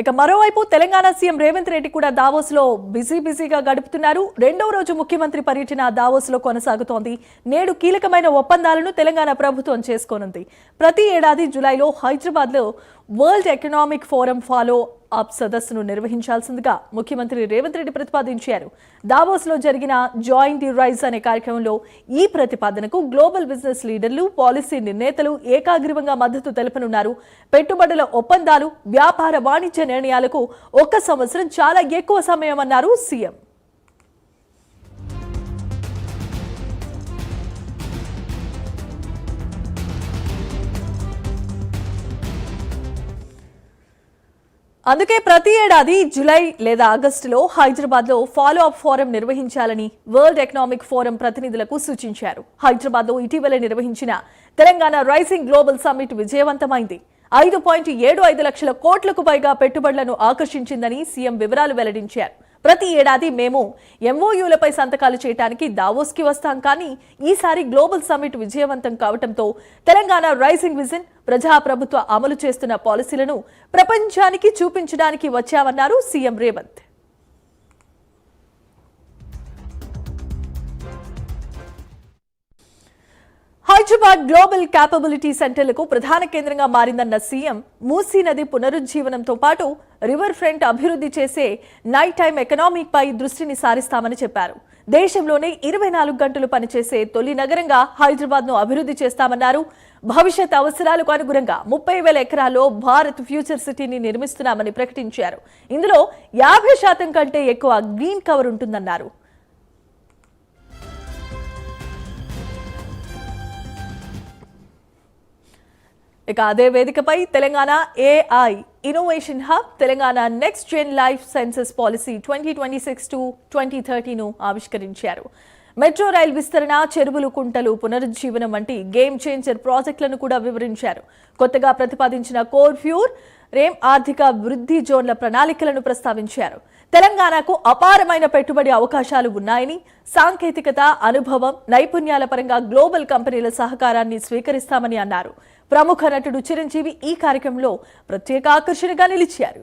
ఇక మరోవైపు తెలంగాణ సీఎం రేవంత్ రెడ్డి కూడా దావోస్ లో బిజీగా గడుపుతున్నారు. రెండవ రోజు ముఖ్యమంత్రి పర్యటన దావోస్ లో కొనసాగుతోంది. నేడు కీలకమైన ఒప్పందాలను తెలంగాణ ప్రభుత్వం చేసుకోనుంది. ప్రతి ఏడాది జూలైలో హైదరాబాద్ లో world economic forum follow up సదస్సును నిర్వహించాల్సిందిగా ముఖ్యమంత్రి రేవంత్ రెడ్డి ప్రతిపాదించారు. దావోస్ లో జరిగిన జాయిన్ ది రైజ్ అనే కార్యక్రమంలో ఈ ప్రతిపాదనకు గ్లోబల్ బిజినెస్ లీడర్లు, పాలసీ నిర్ణేతలు ఏకాగ్రీవంగా మద్దతు తెలుపనున్నారు. పెట్టుబడుల ఒప్పందాలు, వ్యాపార వాణిజ్య నిర్ణయాలకు 1 సంవత్సరం చాలా ఎక్కువ సమయం అన్నారు సీఎం. అందుకే ప్రతి ఏడాది జూలై లేదా ఆగస్టులో హైదరాబాద్ లో ఫాలో అప్ ఫోరం నిర్వహించాలని వరల్డ్ ఎకనామిక్ ఫోరం ప్రతినిధులకు సూచించారు. హైదరాబాద్ లో ఇటీవల నిర్వహించిన తెలంగాణ రైజింగ్ గ్లోబల్ సమ్మిట్ విజయవంతమైంది. 5.75 లక్షల కోట్లకు పైగా పెట్టుబడులను ఆకర్షించిందని సీఎం వివరాలు వెల్లడించారు. ప్రతి ఏడాది మేము ఎంఓయూలపై సంతకాలు చేయడానికి దావోస్ కి వస్తాం, కానీ ఈసారి గ్లోబల్ సమ్మిట్ విజయవంతం కావడంతో తెలంగాణ రైజింగ్ విజన్, ప్రజాప్రభుత్వ అమలు చేస్తున్న పాలసీలను ప్రపంచానికి చూపించడానికి వచ్చామన్నారు CM Revanth. Hyderabad global capability సెంటర్లకు ప్రధాన కేంద్రంగా మారిందన్న సీఎం, మూసీ నది పునరుజ్జీవనంతో పాటు రివర్ ఫ్రంట్ అభివృద్ధి చేసే నైట్ టైం ఎకనామిక్ పై దృష్టిని సారిస్తామని చెప్పారు. దేశంలోనే 24 గంటలు పనిచేసే తొలి నగరంగా హైదరాబాద్ ను అభివృద్ధి చేస్తామన్నారు. భవిష్యత్ అవసరాలకు అనుగుణంగా 30,000 ఎకరాల్లో భారత్ ఫ్యూచర్ సిటీని నిర్మిస్తున్నామని ప్రకటించారు. ఇందులో 50% కంటే ఎక్కువ గ్రీన్ కవర్ ఉంటుందన్నారు. ఇక అదే వేదికపై Telangana AI innovation hub, Telangana next gen life sciences policy 2026-2030ను ఆవిష్కరించారు. మెట్రో రైల్ విస్తరణ, చెరువులు, కుంటలు పునరుజ్జీవనం వంటి గేమ్ చేంజర్ ప్రాజెక్టులను కూడా వివరించారు. కొత్తగా ప్రతిపాదించిన కోర్ ఫ్యూర్ రేమ్ ఆర్థిక వృద్ధి జోన్ల ప్రణాళికలను ప్రస్తావించారు. తెలంగాణకు అపారమైన పెట్టుబడి అవకాశాలు ఉన్నాయని, సాంకేతికత, అనుభవం, నైపుణ్యాల పరంగా గ్లోబల్ కంపెనీల సహకారాన్ని స్వీకరిస్తామని అన్నారు. ప్రముఖ నటుడు చిరంజీవి ఈ కార్యక్రమంలో ప్రత్యేక ఆకర్షణగా నిలిచారు.